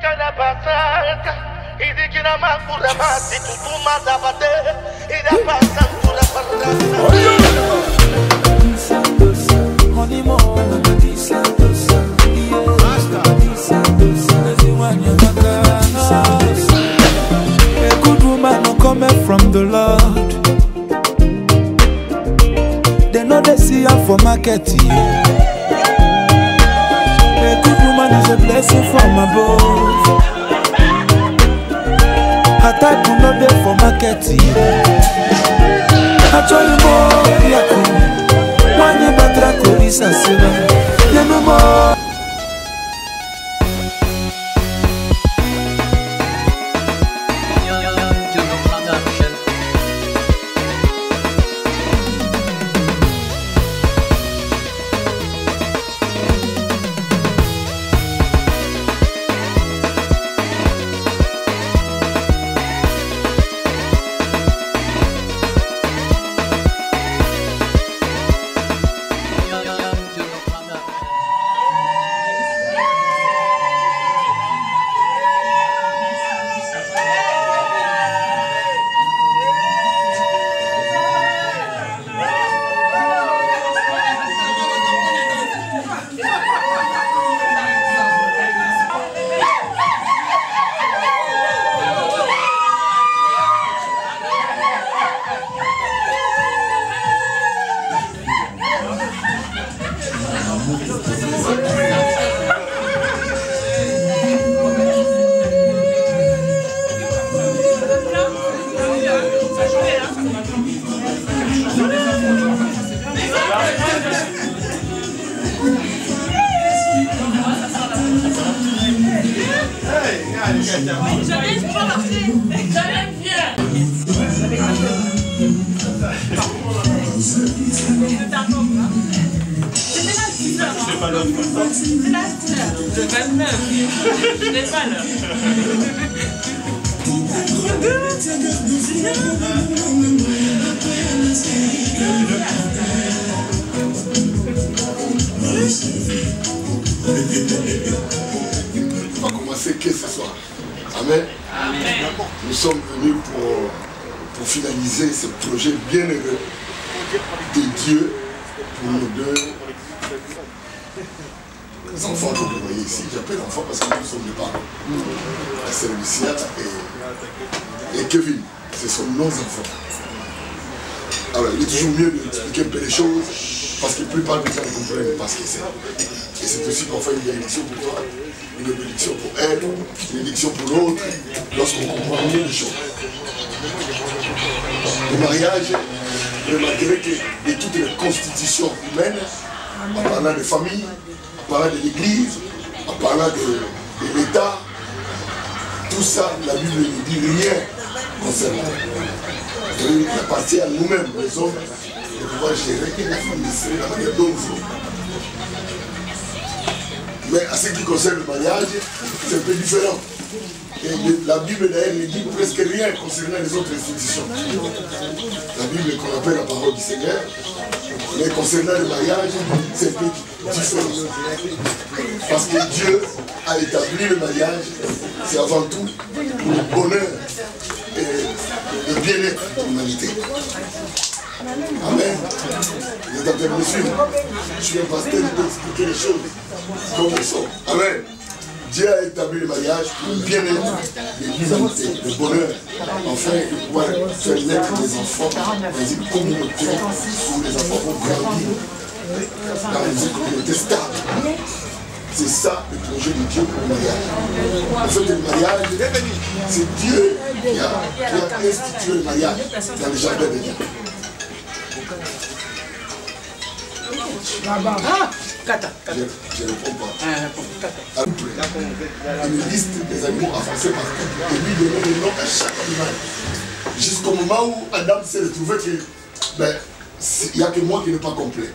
A good woman no coming from the Lord. They know they see her for marketing. A good woman is a blessing from above. Her type will not there for marketing. I told you more, Yako. One year back, Korisa Silva. You know more. On va commencer que ce soir. Amen. Nous sommes venus pour finaliser ce projet bienheureux de Dieu pour nos deux enfants que vous voyez ici. J'appelle enfants parce que nous sommes des parents. La sœur Lucia et Kevin, ce sont nos enfants. Alors il est toujours mieux d'expliquer un peu les choses parce que la plupart des gens ne comprennent pas ce que c'est. Et c'est aussi parfois une bénédiction pour toi, une bénédiction pour elle, une bénédiction pour l'autre, lorsqu'on comprend mieux les choses. Le mariage, malgré que de toutes les constitutions humaines, en parlant de famille, en parlant de l'église, en parlant de l'État, tout ça, la Bible ne dit rien concernant. Il appartient à nous-mêmes, les hommes, de pouvoir gérer la famille, la manière dont nous voulons. Mais à ce qui concerne le mariage, c'est un peu différent. Et la Bible d'ailleurs ne dit presque rien concernant les autres institutions. La Bible qu'on appelle la parole du Seigneur, mais concernant le mariage, c'est un peu différent. Parce que Dieu a établi le mariage, c'est avant tout pour le bonheur et le bien-être de l'humanité. Amen. Vous êtes en train de me suivre. Je suis un pasteur, je peux expliquer les choses comme elles sont. Amen. Dieu a établi le mariage pour le bien-être de l'humanité, le bonheur, enfin de pouvoir faire naître des enfants dans une communauté où les enfants vont grandir dans une communauté stable. C'est ça le projet de Dieu pour le mariage. En fait, le mariage, c'est Dieu qui a institué le mariage dans le jardin de Dieu. Je ne réponds pas. Une liste des animaux avancés par terre et lui donner le nom à chaque animal. Jusqu'au moment où Adam s'est retrouvé que il n'y a que moi qui n'ai pas complet.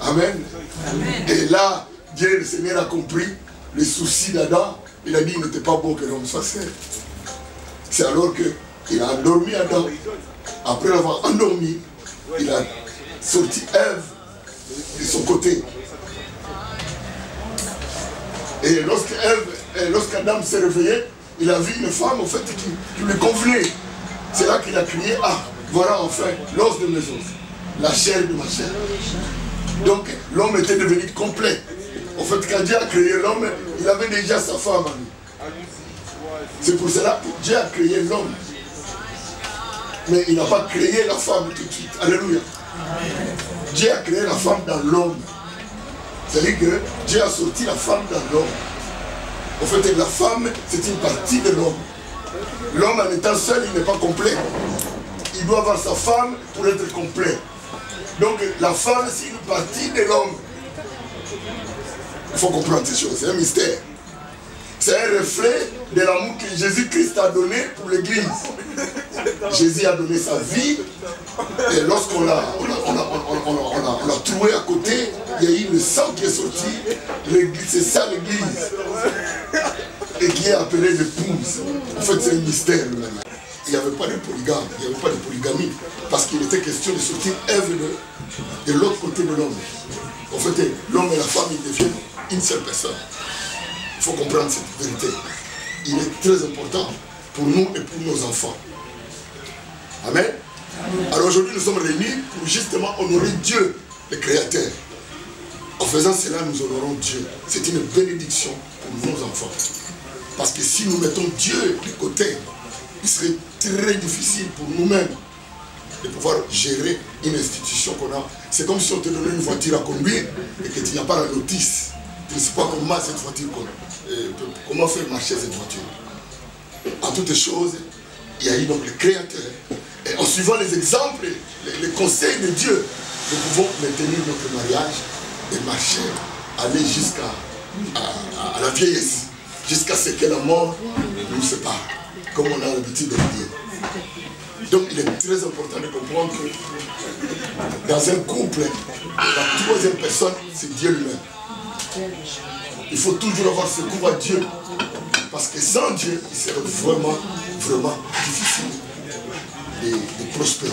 Amen. Et là, Dieu le Seigneur a compris le souci d'Adam. Il a dit il n'était pas bon que l'homme soit seul. C'est alors qu'il a endormi Adam. Après l'avoir endormi, il a sorti Ève de son côté. Et lorsque Ève lorsqu'Adam s'est réveillé, il a vu une femme en fait qui lui convenait. C'est là qu'il a crié, ah, voilà enfin l'os de mes os, la chair de ma chair. Donc l'homme était devenu complet. En fait, quand Dieu a créé l'homme, il avait déjà sa femme à lui. C'est pour cela que Dieu a créé l'homme. Mais il n'a pas créé la femme tout de suite. Alléluia. Dieu a créé la femme dans l'homme. C'est-à-dire que Dieu a sorti la femme dans l'homme. En fait, la femme, c'est une partie de l'homme. L'homme, en étant seul, il n'est pas complet. Il doit avoir sa femme pour être complet. Donc, la femme, c'est une partie de l'homme. Il faut comprendre ces choses, c'est un mystère. C'est un reflet de l'amour que Jésus-Christ a donné pour l'Église. Jésus a donné sa vie, et lorsqu'on l'a trouvé à côté, il y a eu le sang qui est sorti. C'est ça l'Église. Et qui est appelé l'épouse. En fait, c'est un mystère, le mariage. Il n'y avait pas de polygame, il n'y avait pas de polygamie, parce qu'il était question de sortir Ève de l'autre côté de l'homme. En fait, l'homme et la femme, ils deviennent une seule personne. Il faut comprendre cette vérité. Il est très important pour nous et pour nos enfants. Amen. Alors aujourd'hui, nous sommes réunis pour justement honorer Dieu, le Créateur. En faisant cela, nous honorons Dieu. C'est une bénédiction pour nos enfants. Parce que si nous mettons Dieu de côté, il serait très difficile pour nous-mêmes de pouvoir gérer une institution qu'on a. C'est comme si on te donnait une voiture à conduire et que tu n'as pas la notice. Tu ne sais pas comment cette voiture, comment faire marcher cette voiture. En toutes choses, il y a eu donc le Créateur. Et en suivant les exemples, les conseils de Dieu, nous pouvons maintenir notre mariage et marcher, aller jusqu'à la vieillesse, jusqu'à ce que la mort nous sépare, comme on a l'habitude de le dire. Donc il est très important de comprendre que dans un couple, la troisième personne, c'est Dieu lui-même. Il faut toujours avoir secours à Dieu, parce que sans Dieu, il serait vraiment, vraiment difficile de prospérer.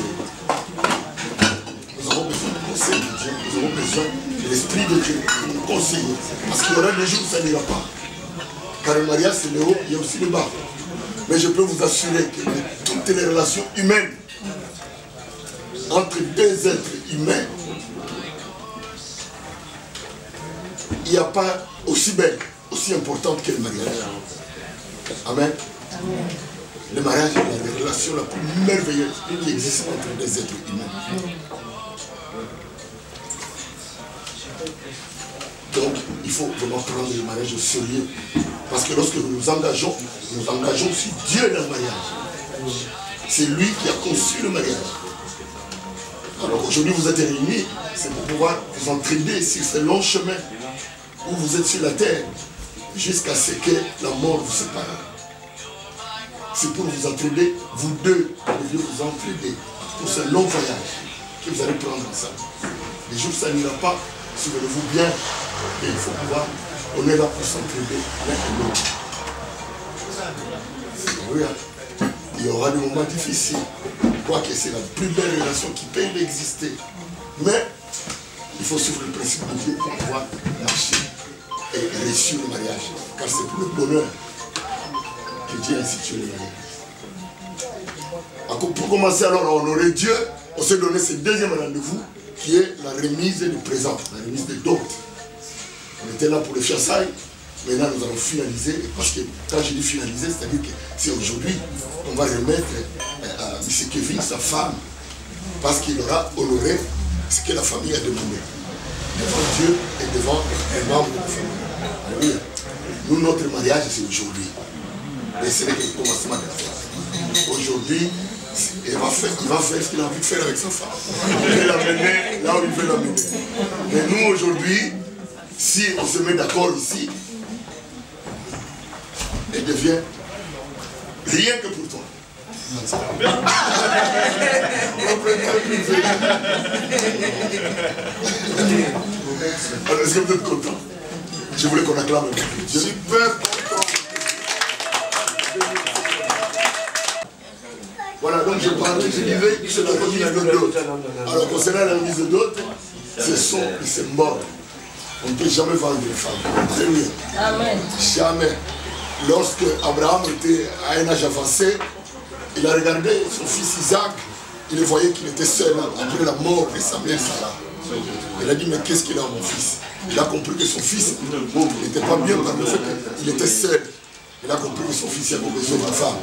Nous avons besoin du conseil de Dieu, nous avons besoin de l'Esprit de Dieu pour nous conseiller, parce qu'il y aura des jours où ça n'ira pas. Car le mariage, c'est le haut, il y a aussi le bas. Mais je peux vous assurer que toutes les relations humaines, entre deux êtres humains, il n'y a pas aussi belle, aussi importante que le mariage. Amen. Amen. Le mariage est la relation la plus merveilleuse qui existe entre des êtres humains. Donc, il faut vraiment prendre le mariage au sérieux. Parce que lorsque nous nous engageons aussi Dieu dans le mariage. C'est lui qui a conçu le mariage. Alors aujourd'hui, vous êtes réunis, c'est pour pouvoir vous entraider sur ce long chemin où vous êtes sur la terre, jusqu'à ce que la mort vous sépare. C'est pour vous entraider, vous deux, vous devez vous entraider pour ce long voyage que vous allez prendre ensemble. Les jours ça n'ira pas, souvenez-vous bien, et il faut pouvoir, on est là pour s'entraider l'un et l'autre. Il y aura des moments difficiles, quoique c'est la plus belle relation qui peut exister. Mais il faut suivre le principe de Dieu pour pouvoir marcher et réussir le mariage. Car c'est pour le bonheur que Dieu a institué le mariage. Pour commencer alors à honorer Dieu, on s'est donné ce deuxième rendez-vous qui est la remise des présents, la remise des dot. On était là pour les fiançailles, maintenant nous allons finaliser, parce que quand je dis finaliser, c'est-à-dire que c'est aujourd'hui qu'on va remettre à M. Kevin sa femme, parce qu'il aura honoré ce que la famille a demandé, devant Dieu et devant les membres de la famille. Alléluia. Nous, notre mariage, c'est aujourd'hui. Mais ce n'est que le commencement de la foi. Aujourd'hui, il va faire ce qu'il a envie de faire avec sa femme. Il veut l'amener là où il veut l'amener. Mais nous, aujourd'hui, si on se met d'accord ici, elle devient rien que pour toi. Alors, est-ce que vous êtes content? Je voulais qu'on acclame Dieu. Super content. Voilà, donc je parlais, je disais que c'est la remise de dot. Alors, concernant la remise de dot, ce sont les symboles. On ne peut jamais vendre les femmes. Alléluia. Amen. Jamais. lorsque Abraham était à un âge avancé, il a regardé son fils Isaac, il voyait qu'il était seul après la mort de sa mère Sarah. Il a dit, mais qu'est-ce qu'il a mon fils? Il a compris que son fils n'était pas bien par le fait qu'il était seul. Il a compris que son fils avait besoin d'une femme.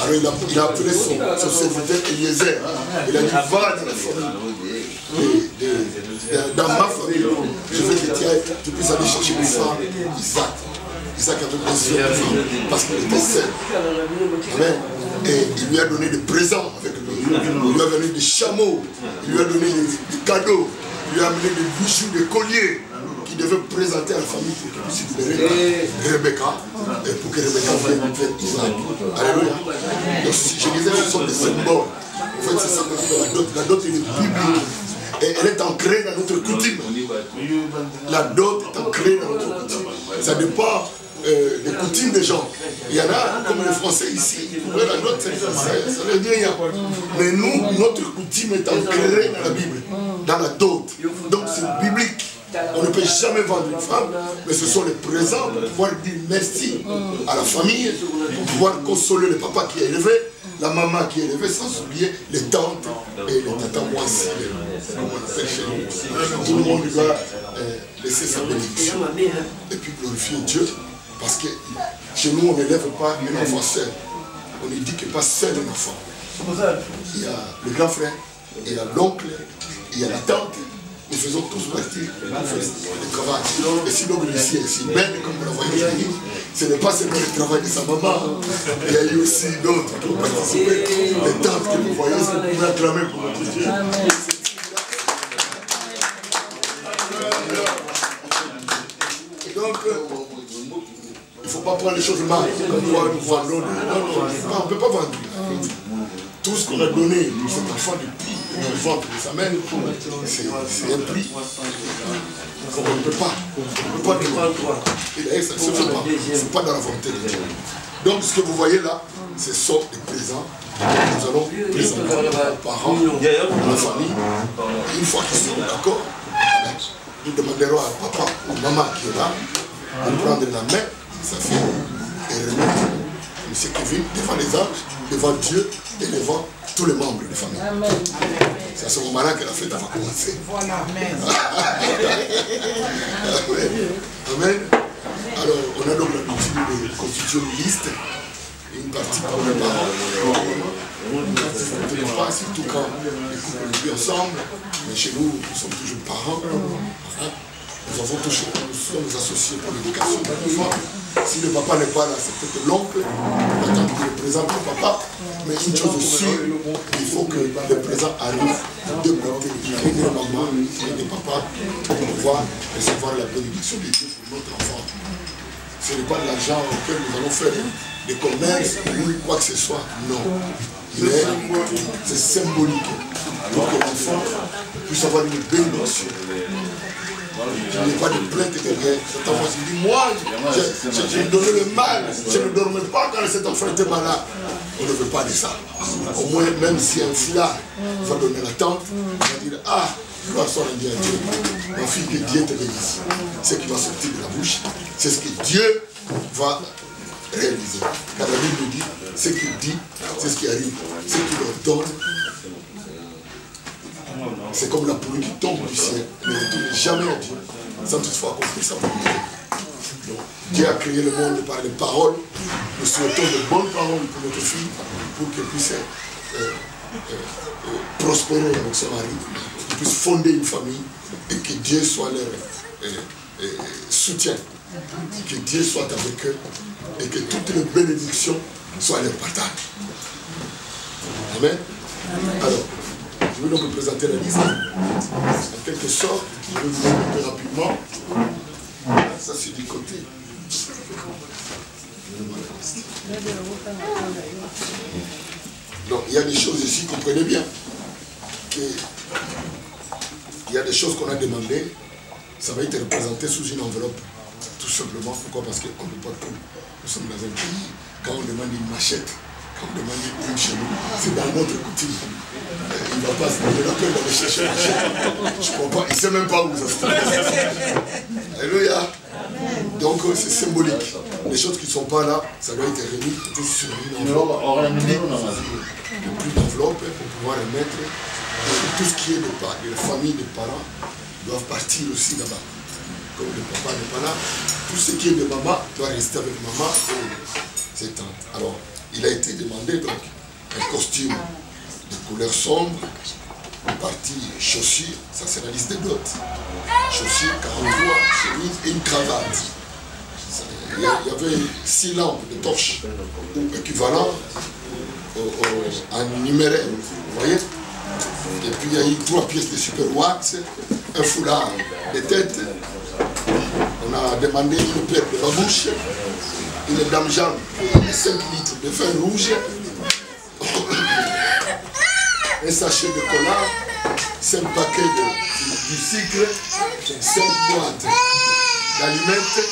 Alors il a appelé son serviteur Eliezer. Il a dit, va dans la famille. Dans ma famille, je veux que tu puisses aller chercher une femme, Isaac. Isaac avait besoin d'une femme parce qu'il était seul. Amen. Et il lui a donné des présents avec lui. Il lui a donné des chameaux. Il lui a donné des cadeaux. Il lui a amené des bijoux, des colliers qu'il devait présenter à la famille pour qu'il puisse libérer Rebecca et pour que Rebecca vienne faire Isaac. Alléluia. Donc je disais que ce sont des symboles. En fait, c'est ça qu'on dit la dot. La dot est biblique. Et elle est ancrée dans notre coutume. La dot est ancrée dans notre coutume. Ça dépend des coutumes des gens. Il y en a, comme les Français ici, la dot, ça ne dit rien. Mais nous, notre coutume est ancrée dans la Bible, dans la dot. Donc c'est biblique. On ne peut jamais vendre une femme, mais ce sont les présents pour pouvoir dire merci à la famille, pour pouvoir consoler le papa qui est élevé, la maman qui est élevée, sans oublier les tantes et les tatas moisis, comme on appelle chez nous. Tout le monde doit laisser sa bénédiction et puis glorifier Dieu, parce que chez nous, on n'élève pas un enfant seul. On ne dit que pas seul un enfant. Il y a le grand frère, il y a l'oncle, il y a la tante. Nous faisons tous partie du travail. Et si l'homme ici est si belle, comme vous la voyez aujourd'hui, ce n'est pas seulement le travail de sa maman. Il y a eu aussi d'autres qui ont participé. Les tantes que vous voyez, ce que vous pouvez acclamer pour notre Dieu. Donc, il ne faut pas prendre les choses mal. Comme quoi nous vendons. Non, on ne peut pas vendre. Tout ce qu'on a donné pour cet enfant depuis le ventre de sa mère, c'est un prix. On ne peut pas. On ne peut pas donner. Et d'ailleurs, ça ne se fait pas. Ce n'est pas dans la volonté de Dieu. Donc, ce que vous voyez là, ce sont des présents. Nous allons présenter aux parents, à la famille. Une fois qu'ils seront d'accord, nous demanderons à papa ou maman qui est là de prendre la main, sa fille, et remettre M. Kevin devant les anges, devant Dieu et devant tous les membres de la famille. C'est à ce moment-là que la fête va commencer. Voilà, amen. Amen. Alors, on a donc l'habitude de constituer une liste, une partie pour les parents. On ne fait pas, surtout quand les couples vivent ensemble, mais chez nous, nous sommes toujours parents. Nous avons toujours, nous sommes associés pour l'éducation de l'enfant. Si le papa n'est pas là, c'est peut-être l'oncle, on attend qu'il présente le papa. Mais une chose est sûre, il faut que le présent arrive de côté et de maman et de papa pour pouvoir recevoir la bénédiction de Dieu pour notre enfant. Ce n'est pas de l'argent auquel nous allons faire des commerces ou quoi que ce soit, non. Mais c'est symbolique pour que l'enfant puisse avoir une bénédiction. Il n'y a pas de plainte derrière. Cet enfant se dit, moi, j'ai donné le mal. Je ne dormais pas quand cet enfant était malade. On ne veut pas de ça. Au moins, même si un foulard va donner la tente, on va dire, ah, gloire soit rendue à Dieu. Ma fille, que Dieu te bénisse. Ce qui va sortir de la bouche, c'est ce que Dieu va réaliser. Car la Bible nous dit, ce qu'il dit, c'est ce qui arrive. Ce qu'il ordonne, c'est comme la pluie qui tombe du ciel, mais ne tourne jamais à Dieu, sans toutefois accomplir sa volonté. Donc, Dieu a créé le monde par les paroles. Nous souhaitons de bonnes paroles pour notre fille, pour qu'elle puisse prospérer avec son mari, qu'elle puisse fonder une famille, et que Dieu soit leur soutien, que Dieu soit avec eux, et que toutes les bénédictions soient leur partage. Amen. Alors, je vais donc vous présenter la liste. En quelque sorte, je vais vous montrer rapidement. Ça, c'est du côté. Donc, il y a des choses ici, comprenez bien, qu'il y a des choses qu'on a demandées, ça va être représenté sous une enveloppe. Tout simplement. Pourquoi? Parce qu'on ne peut pas tout. Nous sommes dans un pays, quand on demande une machette, quand on demande une chez nous, c'est dans notre coutume. Il ne va pas se donner la peine d'aller chercher la machette. Je ne comprends pas, il ne sait même pas où ça se trouve. Alléluia. Donc c'est symbolique. Les choses qui ne sont pas là, ça doit être remis sur une enveloppe. Plus d'enveloppe pour pouvoir remettre. Tout ce qui est de la famille des parents doivent partir aussi là-bas. Comme le papa n'est pas là, tout ce qui est de maman doit rester avec maman et ses tantes. Alors, il a été demandé donc un costume de couleur sombre, une partie chaussures, ça c'est la liste des dots. Chaussures, 43, chemise et une cravate. Il y avait 6 lampes de torches équivalentes en numéraire, vous voyez. Et puis il y a eu 3 pièces de super wax, un foulard de tête. On a demandé une paire de babouches, une dame Jeanne, 5 litres de vin rouge, un sachet de cola, 5 paquets du sucre, 5 boîtes d'allumettes,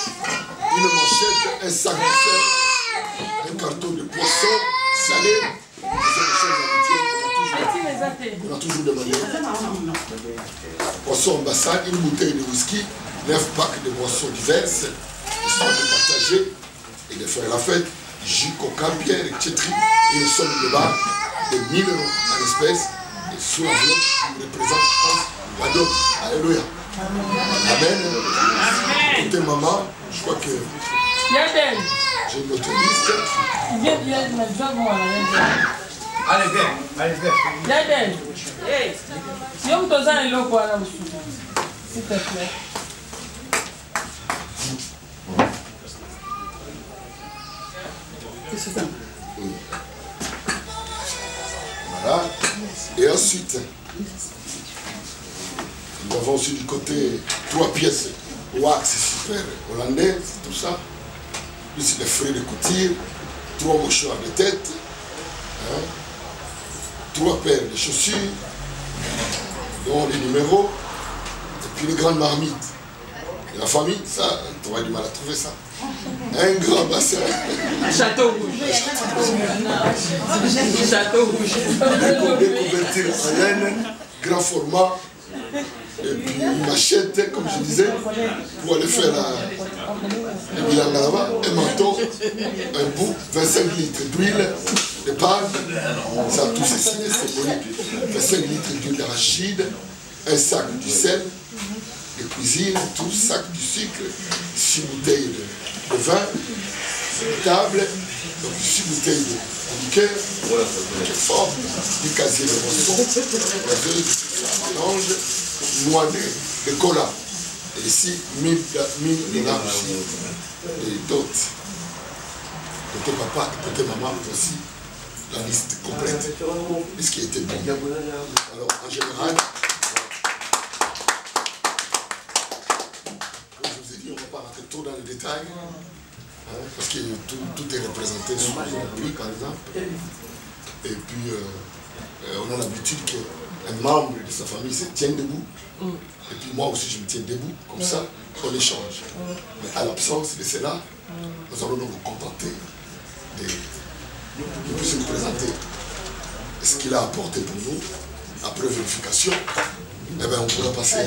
une manchette, un sac de sel, un carton de poisson salé. On a toujours demandé. Poisson ambassade, une bouteille de whisky, 9 packs de boissons diverses, histoire de partager et de faire la fête. Jus, coca, bière, etc. Une somme de bar de 1 000 € en espèces. Et sous l'enveloppe, qui représente, je pense, la dot. Alléluia. Amen. Côté maman, je crois que j'ai une autre liste. Allez, viens. Allez, viens. Yadel. Si on te donne le quoi là, s'il te plaît. Oui. Voilà. Et ensuite, nous avons aussi du côté 3 pièces wax super hollandais, tout ça. Plus des frais de couture, 3 mouchoirs de tête, 3 paires de chaussures, dont les numéros, et puis les grandes marmites. Et la famille, ça, tu auras du mal à trouver ça. Un grand bassin. Château rouge. Château rouge. Des couvertures en laine, grand format. Et puis une machette, comme je disais, pour aller faire le bilan là-bas, un manteau, un bout, 25 litres d'huile de palme, ça tout ceci est symbolique. 25 litres d'huile d'arachide, un sac du sel, de cuisine, tout, sac du sucre, 6 bouteilles de vin, une table, donc 6 bouteilles de liqueur, fort, du casier de boisson, gazeuse, mélange, noix de cola. Et ici, 1 000 $ aussi de dot. Côté papa et côté maman aussi, la liste complète de ce qui était bon. Alors, en général, comme je vous ai dit, on ne va pas rentrer trop dans les détails, parce que tout est représenté sur le prix, par exemple. Et puis, on a l'habitude qu'un membre de sa famille se tienne debout. Et puis moi aussi, je me tiens debout, comme ça, on échange. Mais à l'absence de cela, nous allons donc nous contenter de puisse nous présenter ce qu'il a apporté pour nous, après vérification. Eh bien, on pourra passer à...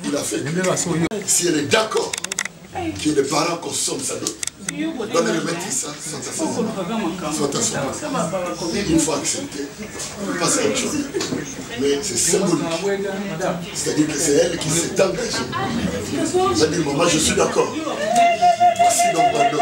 Il a fait que si elle est d'accord que les parents consomment sa dot, doit le remettre ça soit à son une fois accepté, pas c'est autre chose. Mais c'est symbolique. C'est-à-dire que c'est elle qui s'est engagée. C'est-à-dire, maman, je suis d'accord. Voici donc ma dot.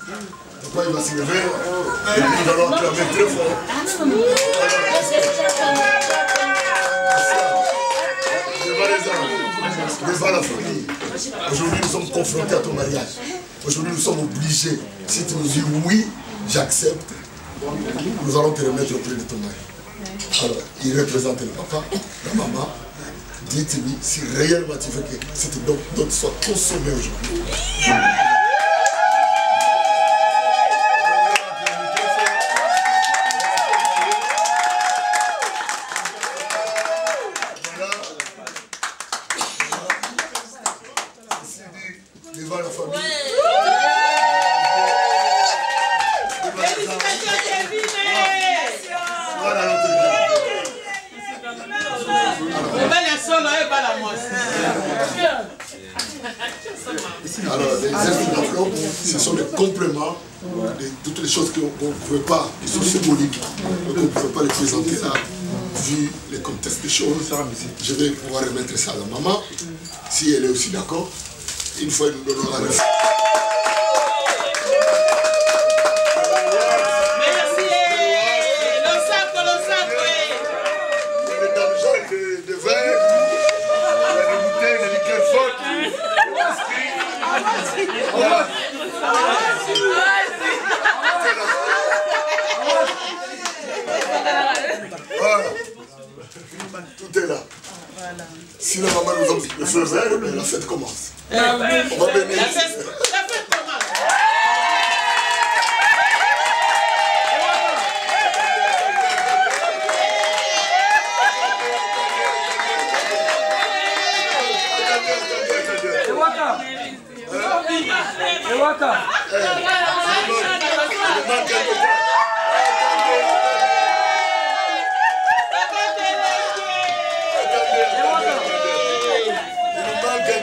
Papa, il va se lever. Et puis, nous allons acclamer très fort. Devant la famille. Aujourd'hui, nous sommes confrontés à ton mariage. Aujourd'hui, nous sommes obligés. Si tu nous dis oui, j'accepte, nous allons te remettre auprès de ton mari. Alors, il représente le papa, la maman. Dites-lui si réellement tu veux que cette dot soit consommée aujourd'hui. Devant la famille. Alors, les gestes d'enveloppe, ce sont des compléments de toutes les choses qu'on ne pouvait pas, qui sont symboliques, donc on ne pouvait pas les présenter là, vu les contextes des choses. Je vais pouvoir remettre ça à la maman, si elle est aussi d'accord. Une fois, nous donnons la réponse. Voilà. Tout est là. Si la maman nous donne le feu vert, la fête commence. On va bénir. La fête commence.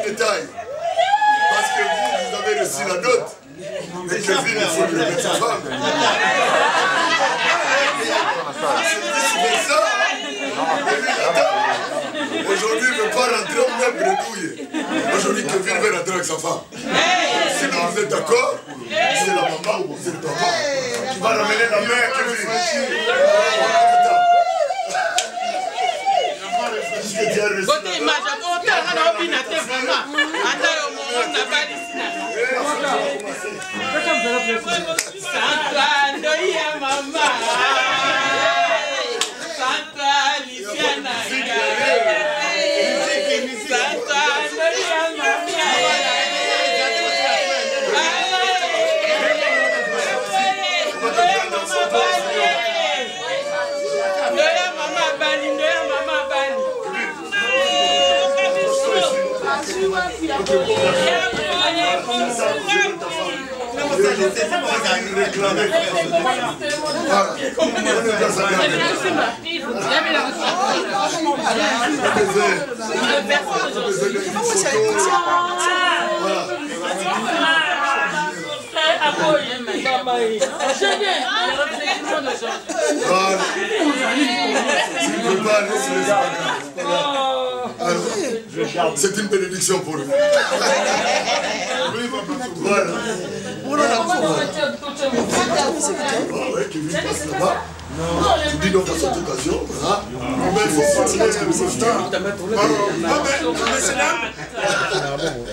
Détail. Parce que vous avez reçu la dot. Mais Kevin, il faut lui remettre sa femme. C'est ça. Aujourd'hui, il ne veut pas rentrer au même grenouille. Aujourd'hui, Kevin veut rentrer avec sa femme. Sinon, vous êtes d'accord? C'est la maman ou c'est le papa qui va ramener la mère, Kevin. Côté image, on a opinaté vraiment. Attends, on n'a pas dit Santa Ndoya Mama. Santa Luciana. Santa Ndoya Mama. Ndoya Mama Bani, Ndoya Mama Bani. C'est une bénédiction pour lui. Voilà. Kevin passe là-bas. Tu dis donc à cette occasion, voilà. Mais il faut continuer ce que nous faisons.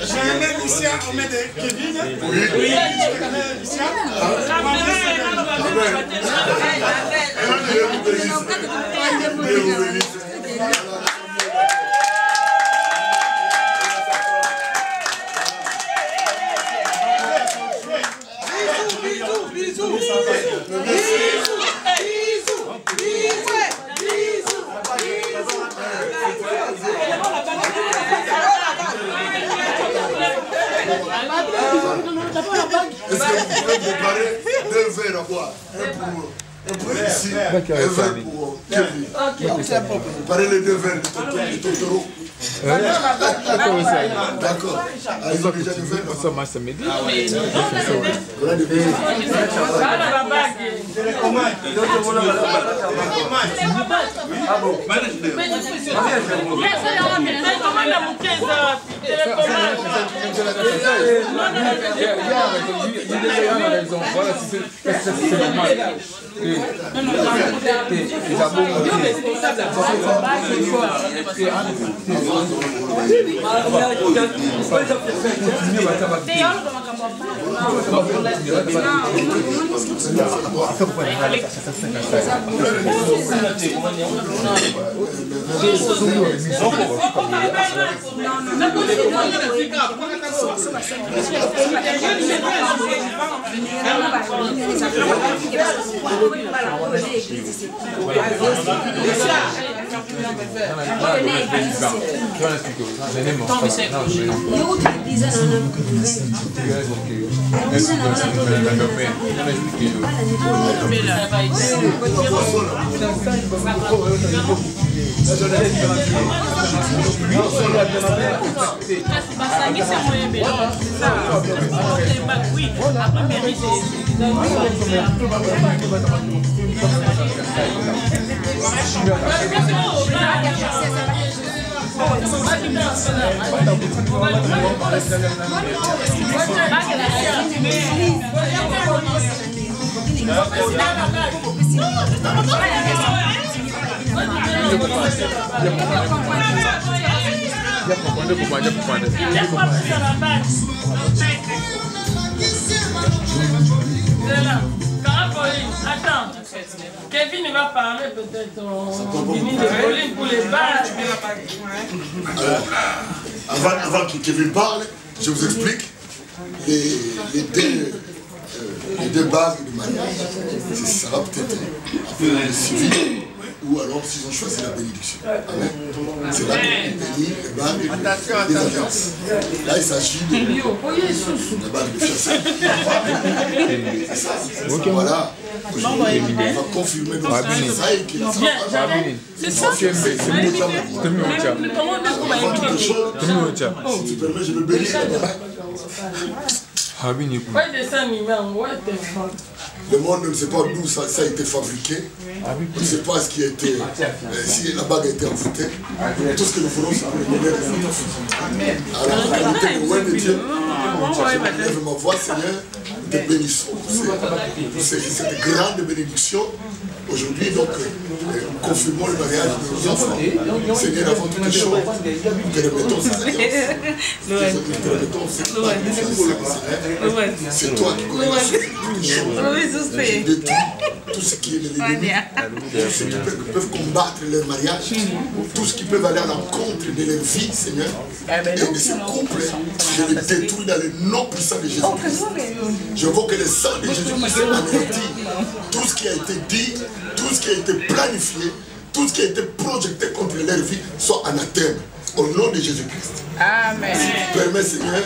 J'ai un mec ici, on met des Kevin. Oui. Est-ce que vous pouvez préparer 2 verres à boire? Un pour ici, un verre pour Kevin. Préparez les 2 verres de Totoro. D'accord. Ils ont déjà des verres. On a des verres. Attends, Kevin va parler peut-être en guinée de Pauline pour les balles. Avant que Kevin parle, je vous explique les deux bases du mariage. Ça va peut-être le civil ou alors s'ils ont choisi la bénédiction. Amen. C'est là qu'on bénit les bagues des alliances. Là, il s'agit de la bague de fiançailles. C'est ça. Voilà. Aujourd'hui, on va confirmer nos fiançailles qu'il a C'est ça. Avant toute chose, si tu permets, je vais bénir la bague. Le monde ne sait pas d'où ça a été fabriqué. On ne sait pas ce qui a été, si la bague a été envoûtée. Tout ce que nous ferons, c'est pour donner les alors, en qualité de loin de Dieu, je lève ma voix, Seigneur, te bénissons. C'est une grande bénédiction. Aujourd'hui, donc, confirmons le mariage de nos enfants. Seigneur, avant toute chose, nous te remettons cette alliance. Nous te remettons cette bague. C'est toi qui connais la chose. Je détruis tout ce qui est l'ennemi, tout ce qui peuvent combattre leur mariage, tout ce qui peut aller à l'encontre de leur vie, Seigneur, et de ce couple, je le détruis dans le nom puissant de Jésus-Christ. Je veux que le sang de Jésus-Christ anéantit tout ce qui a été dit, tout ce qui a été planifié, tout ce qui a été projeté contre leur vie soit anathème, au nom de Jésus-Christ. Amen. Si tu permets, Seigneur,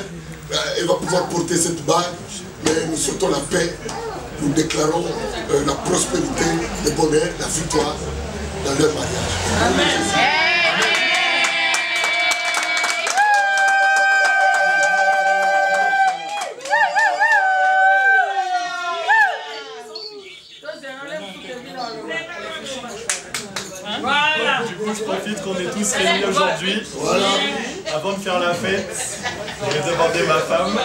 elle va pouvoir porter cette bague, mais nous souhaitons la paix. Nous déclarons la prospérité, le bonheur, la victoire dans leur mariage. Amen. Je profite qu'on est tous réunis aujourd'hui. Voilà. Avant de faire la fête, je vais demander ma femme.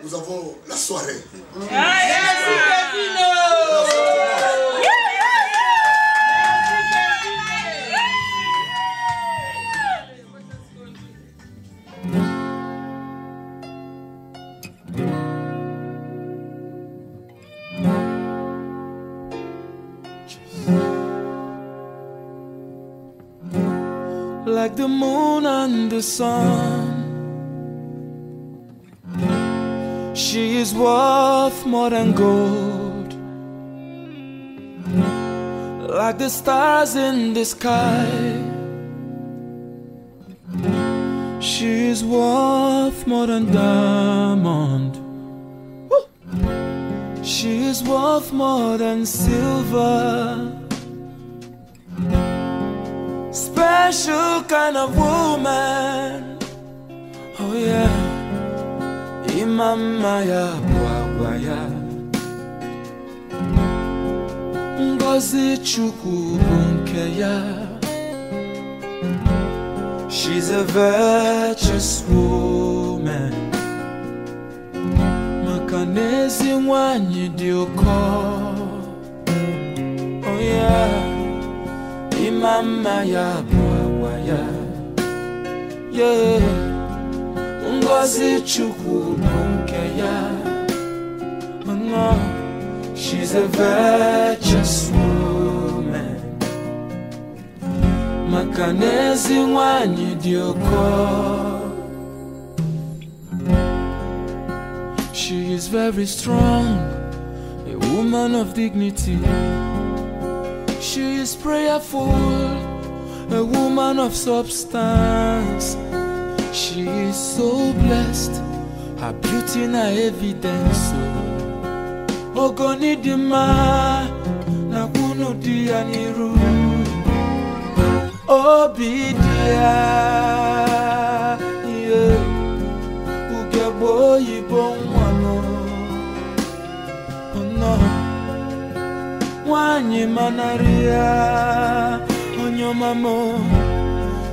Nous avons la soirée. like the moon and the sun. She is worth more than gold, like the stars in the sky. She is worth more than diamond. She is worth more than silver. Special kind of woman. Oh yeah. Imama ya bwagwaya, Ngozi Chukwu bunke ya. She's a virtuous woman. Makanezi nwanyi dị ụkọ. Oh yeah. Imama ya bwagwaya. Yeah. Ngozi Chukwu bunke ya. Oh no, she's a virtuous woman. Makanezi nwanyi dị ụkọ. She is very strong, a woman of dignity. She is prayerful, a woman of substance. She is so blessed, her beauty na evidence. Ogoni dima na kunu dia niru. Obidia, yeah. Ugebo yibon wano. Oh no, wanyi manaria, onyo mamo.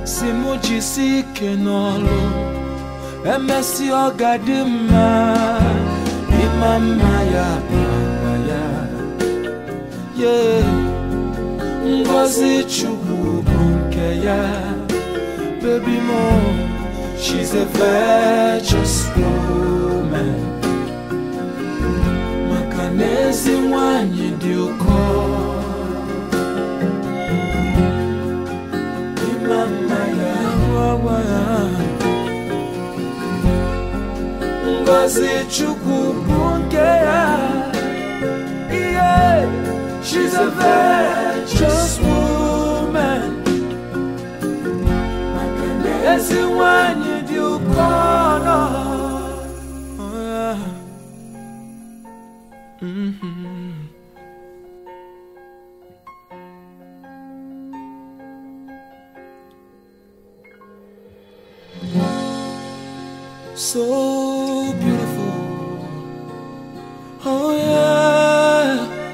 Simuji sike nolo, emesi ogadima. Imama ya bwagwaya, yeah. Ngozi Chukwu bunke ya. Baby mo, she's a virtuous woman. Makanezi nwanyi dị ụkọ. Imama ya bwagwaya, Ngozi Chukwu bunke ya. Yeah, she's a virtuous woman. Makanezi nwanyi dị ụkọ. Oh yeah. So beautiful.